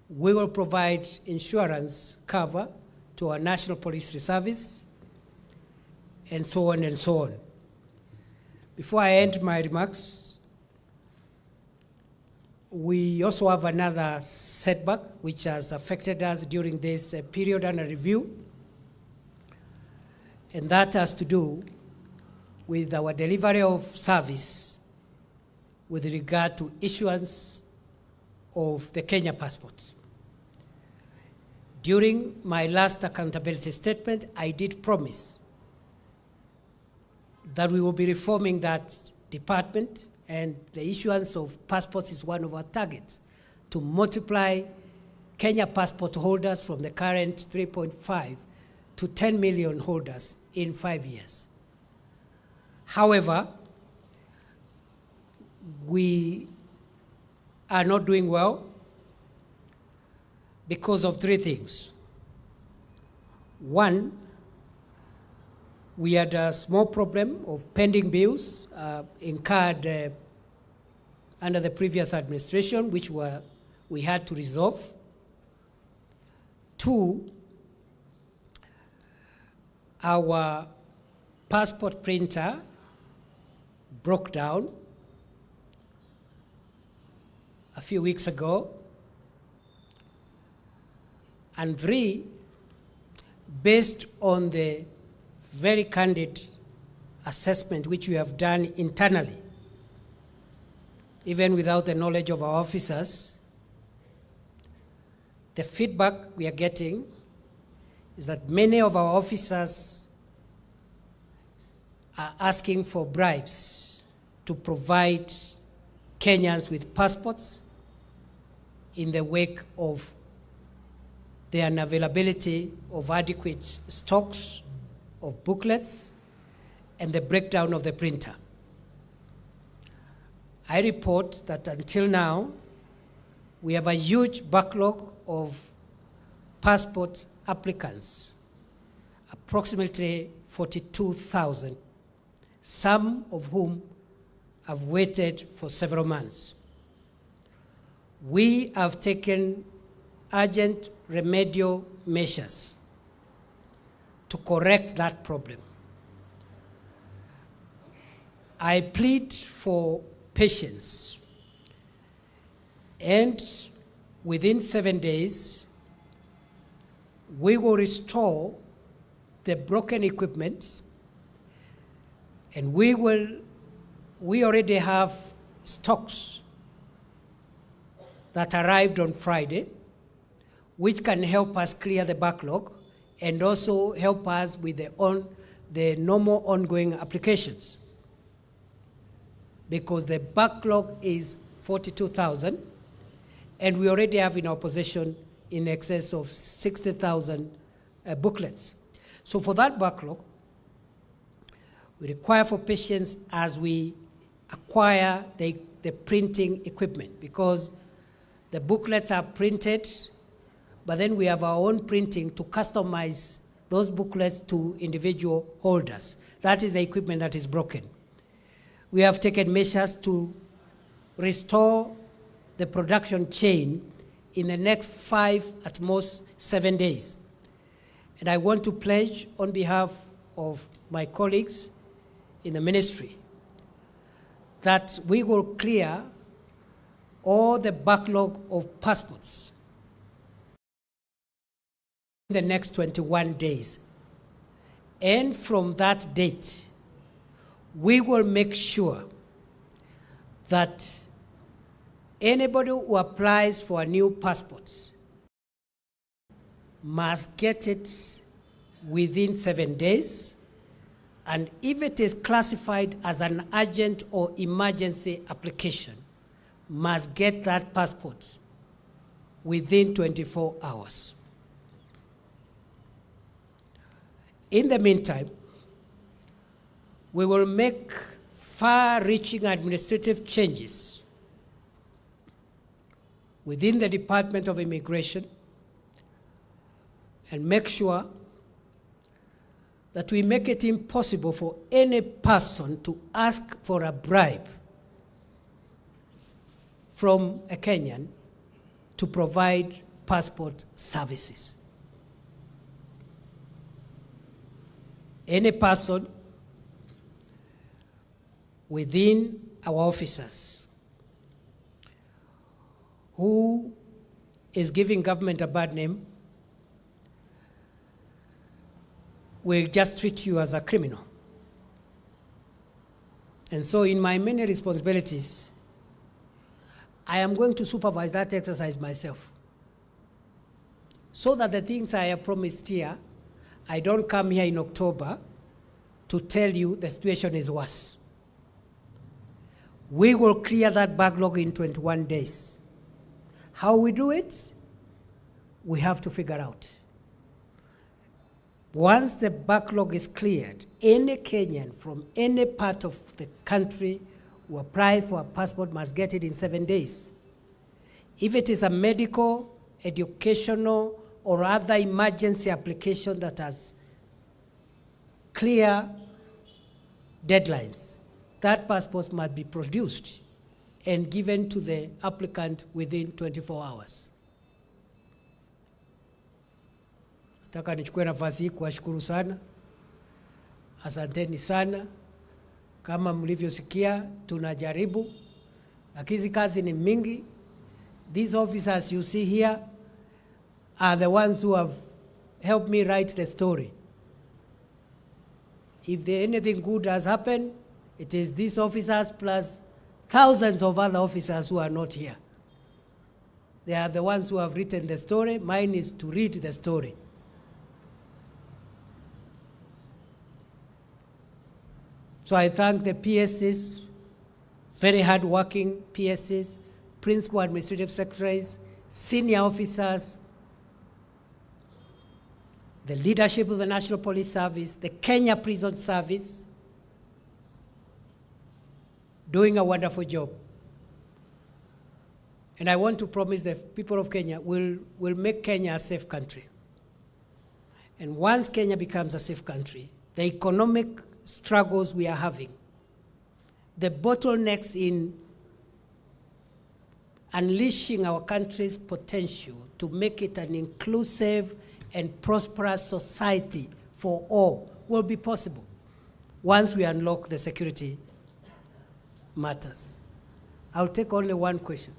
We will provide insurance cover to our National Police Service, and so on and so on. Before I end my remarks, we also have another setback which has affected us during this period under review, and that has to do with our delivery of service with regard to issuance of the Kenya passport. During my last accountability statement, I did promise that we will be reforming that department, and the issuance of passports is one of our targets, to multiply Kenya passport holders from the current 3.5 to 10 million holders in 5 years. However, we are not doing well because of 3 things. One, We had a small problem of pending bills incurred under the previous administration, which we had to resolve. 2, our passport printer broke down a few weeks ago. And 3, based on the very candid assessment which we have done internally, even without the knowledge of our officers, the feedback we are getting is that many of our officers are asking for bribes to provide Kenyans with passports in the wake of the unavailability of adequate stocks of booklets and the breakdown of the printer. I report that until now, we have a huge backlog of passport applicants, approximately 42,000, some of whom have waited for several months. We have taken urgent remedial measures to correct that problem. I plead for patience, and within 7 days, we will restore the broken equipment, and we already have stocks that arrived on Friday, which can help us clear the backlog and also help us with the normal ongoing applications. Because the backlog is 42,000, and we already have in our possession in excess of 60,000 booklets. So for that backlog, we require for patience as we acquire the printing equipment, because the booklets are printed, but then we have our own printing to customize those booklets to individual holders. That is the equipment that is broken. We have taken measures to restore the production chain in the next 5, at most 7 days. And I want to pledge on behalf of my colleagues in the ministry that we will clear all the backlog of passports in the next 21 days. And from that date, we will make sure that anybody who applies for a new passport must get it within 7 days, and if it is classified as an urgent or emergency application, must get that passport within 24 hours. In the meantime, we will make far-reaching administrative changes within the Department of Immigration and make sure that we make it impossible for any person to ask for a bribe from a Kenyan to provide passport services. Any person within our officers who is giving government a bad name will just treat you as a criminal. And so in my many responsibilities, I am going to supervise that exercise myself, so that the things I have promised here, I don't come here in October to tell you the situation is worse. We will clear that backlog in 21 days. How we do it, we have to figure out. Once the backlog is cleared, any Kenyan from any part of the country who apply for a passport must get it in 7 days. If it is a medical, educational, or other emergency application that has clear deadlines. That passport must be produced and given to the applicant within 24 hours. Nataka nichukue nafasi hii kuwashukuru sana. Asanteni sana. Kama mlivyosikia, tunajaribu. Lakini kazi ni mingi. These officers you see here are the ones who have helped me write the story. If anything good has happened, it is these officers plus thousands of other officers who are not here. They are the ones who have written the story. Mine is to read the story. So I thank the PSs, very hard-working PSs, principal administrative secretaries, senior officers, the leadership of the National Police Service, the Kenya Prison Service, doing a wonderful job. And I want to promise the people of Kenya, we'll make Kenya a safe country. And once Kenya becomes a safe country, the economic struggles we are having, the bottlenecks in unleashing our country's potential to make it an inclusive and prosperous society for all will be possible once we unlock the security matters. I'll take only one question.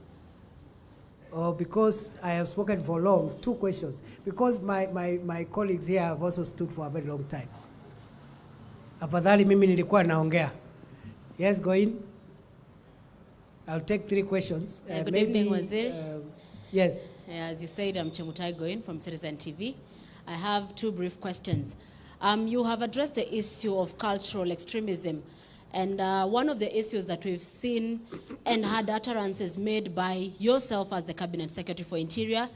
Because I have spoken for long, 2 questions. Because my colleagues here have also stood for a very long time. Afadhali mimi nilikuwa naongea. Yes, go in. I'll take 3 questions.
Good evening, Waziri.
Yes.
As you said, I'm Chemutai Goin from Citizen TV. I have 2 brief questions. You have addressed the issue of cultural extremism. And one of the issues that we've seen and had utterances made by yourself as the Cabinet Secretary for Interior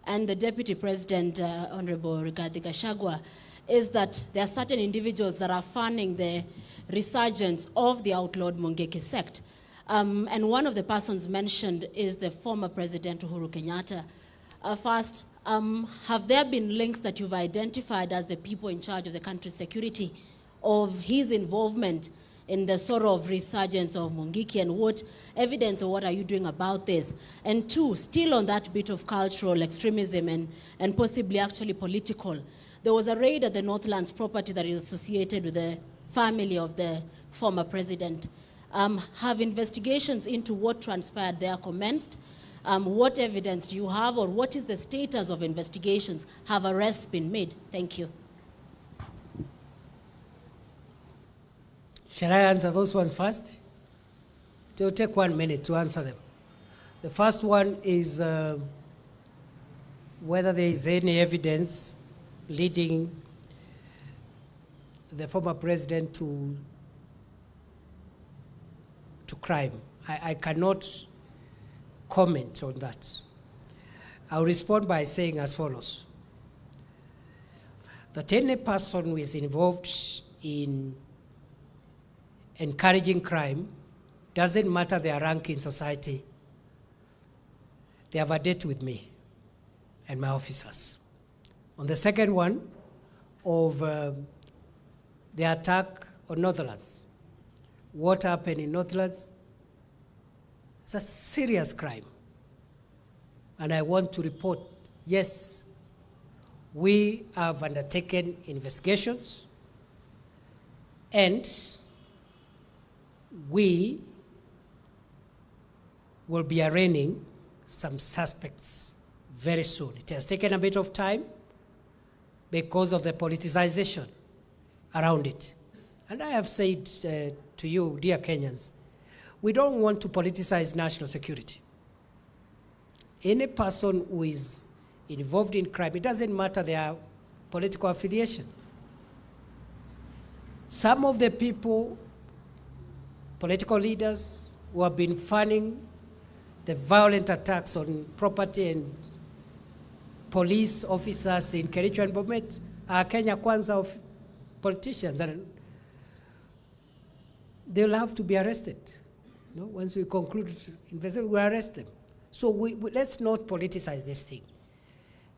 and the Deputy President, Honorable Rigathi Gachagua, is that there are certain individuals that are funding the resurgence of the outlawed Mungiki sect. And one of the persons mentioned is the former President Uhuru Kenyatta. First, have there been links that you've identified as the people in charge of the country's security of his involvement in the sort of resurgence of Mungiki, and what evidence or what are you doing about this? And 2, still on that bit of cultural extremism and possibly actually political, there was a raid at the Northlands property that is associated with the family of the former president. Have investigations into what transpired there commenced? What evidence do you have, or what is the status of investigations? Have arrests been made? Thank you.
Shall I answer those ones first? It will take 1 minute to answer them. The first one is whether there is any evidence leading the former president to crime. I cannot comment on that. I'll respond by saying as follows: that any person who is involved in encouraging crime, doesn't matter their rank in society, they have a date with me and my officers. On the second one of the attack on Northlands, what happened in Northlands? It's a serious crime. And I want to report, yes, we have undertaken investigations, and we will be arraigning some suspects very soon. It has taken a bit of time because of the politicization around it. And I have said to you, dear Kenyans, we don't want to politicize national security. Any person who is involved in crime, it doesn't matter their political affiliation. Some of the people, political leaders, who have been funding the violent attacks on property and police officers in Kericho and Bomet are Kenya Kwanza of politicians, and they'll have to be arrested. You know, once we conclude investigation, we'll arrest them. So let's not politicize this thing.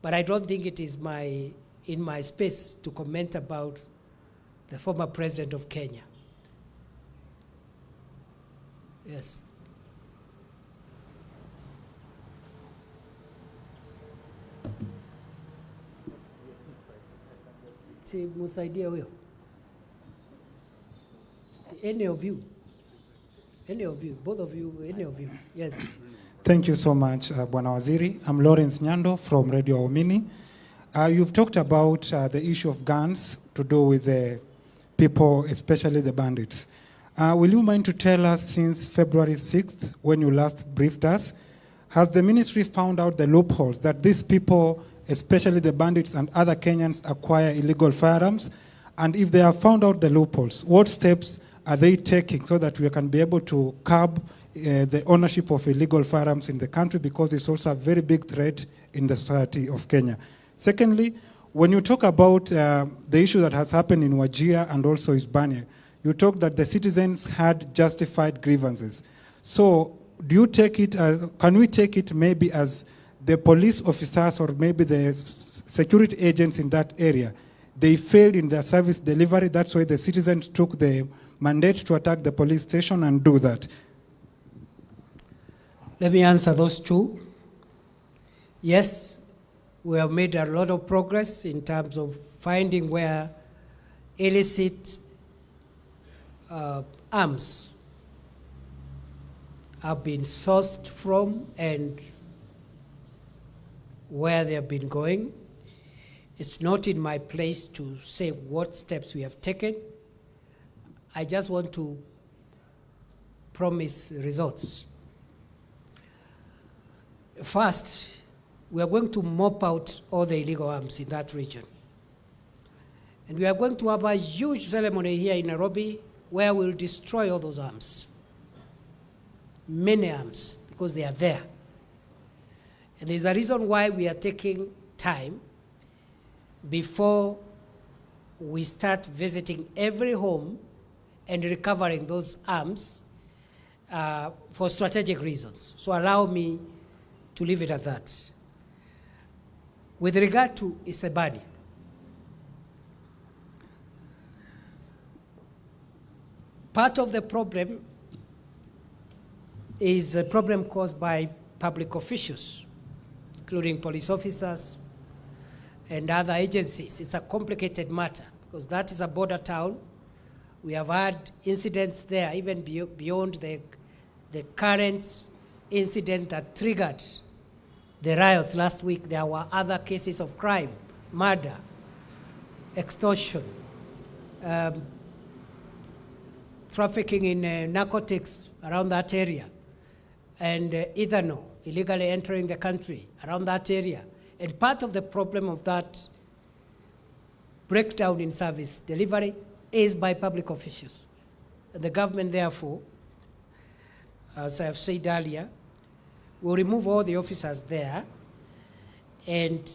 But I don't think it is in my space to comment about the former president of Kenya. Yes. Si musaidia huyo. Any of you, both of you, any of you, yes.
Thank you so much, Bwana Waziri. I'm Lawrence Nyando from Radio Omini. You've talked about the issue of guns to do with the people, especially the bandits. Will you mind to tell us, since February 6th, when you last briefed us, has the ministry found out the loopholes that these people, especially the bandits and other Kenyans, acquire illegal firearms? And if they have found out the loopholes, what steps are they taking so that we can be able to curb the ownership of illegal firearms in the country, because it's also a very big threat in the society of Kenya? Secondly, when you talk about the issue that has happened in Wajir and also Hispania, you talk that the citizens had justified grievances. So do you take it, can we take it maybe as the police officers or maybe the security agents in that area, they failed in their service delivery, that's why the citizens took the mandate to attack the police station and do that?
Let me answer those two. Yes, we have made a lot of progress in terms of finding where illicit arms have been sourced from and where they have been going. It's not in my place to say what steps we have taken. I just want to promise results. First, we are going to mop out all the illegal arms in that region. And we are going to have a huge ceremony here in Nairobi where we'll destroy all those arms. Many arms, because they are there. And there's a reason why we are taking time before we start visiting every home and recovering those arms for strategic reasons. So allow me to leave it at that. With regard to Isebani, part of the problem is a problem caused by public officials, including police officers and other agencies. It's a complicated matter because that is a border town. We have had incidents there, even beyond the current incident that triggered the riots last week. There were other cases of crime, murder, extortion, trafficking in narcotics around that area, and ethanol illegally entering the country around that area. And part of the problem of that breakdown in service delivery is by public officials. The government, therefore, as I have said earlier, will remove all the officers there, and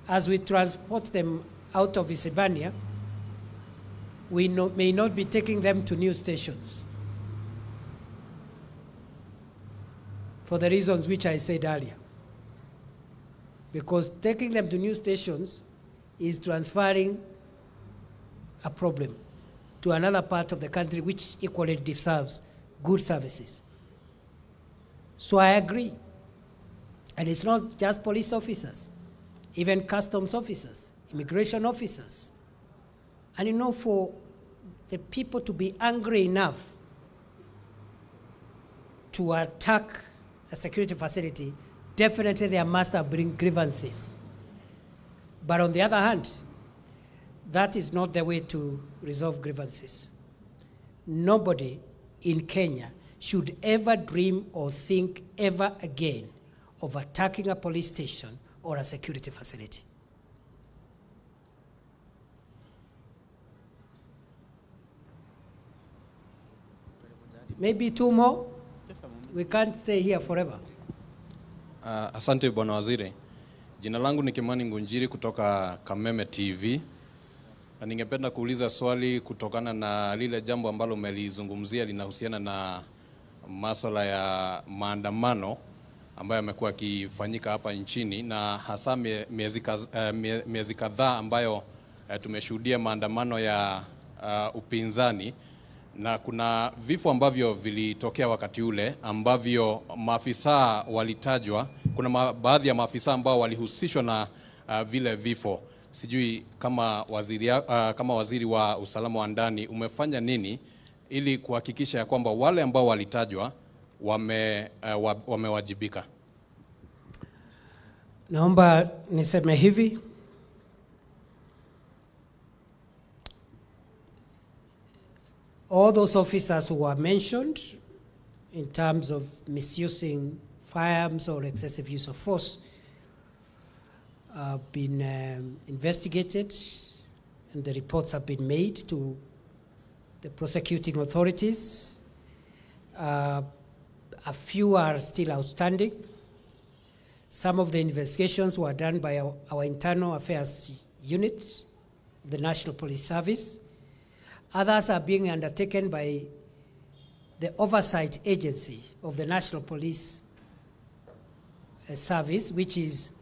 as we transport them out of Isebania, we may not be taking them to new stations for the reasons which I said earlier. Because taking them to new stations is transferring a problem to another part of the country which equally deserves good services. So I agree. And it's not just police officers, even customs officers, immigration officers. And you know, for the people to be angry enough to attack a security facility, definitely there must have been grievances. But on the other hand, that is not the way to resolve grievances. Nobody in Kenya should ever dream or think ever again of attacking a police station or a security facility. Maybe two more? We can't stay here forever.
Asante Bwana Waziri. Jina langu ni Kimani Ngunjiri kutoka Kameme TV. Na ningependa kuuliza swali kutokana na lile jambo ambalo umelizungumzia linahusiana na masuala ya maandamano ambayo yamekuwa yakifanyika hapa nchini, na hasa miezi kadhaa ambayo tumeshuhudia maandamano ya upinzani na kuna vifo ambavyo vilitokea wakati ule ambavyo maafisa walitajwa. Kuna baadhi ya maafisa ambao walihusishwa na vile vifo. Sijui kama waziri wa usalama wa ndani umefanya nini ili kuhakikisha ya kwamba wale ambao walitajwa wamewajibika?
Naomba niseme hivi. All those officers who were mentioned in terms of misusing firearms or excessive use of force have been investigated, and the reports have been made to the prosecuting authorities. A few are still outstanding. Some of the investigations were done by our internal affairs unit, the National Police Service. Others are being undertaken by the oversight agency of the National Police Service, which is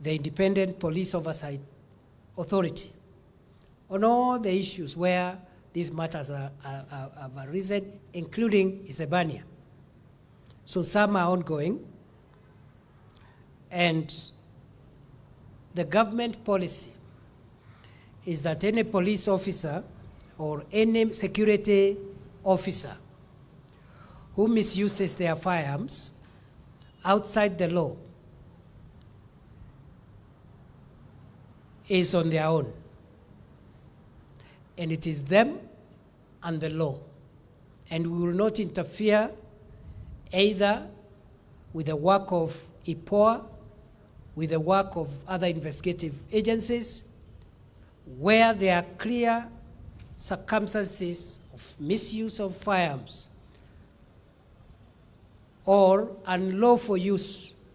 the Independent Police Oversight Authority, on all the issues where these matters have arisen, including Isebania. So some are ongoing, and the government policy is that any police officer or any security officer who misuses their firearms outside the law is on their own. And it is them and the law. And we will not interfere either with the work of IPOA, with the work of other investigative agencies, where there are clear circumstances of misuse of firearms or unlawful use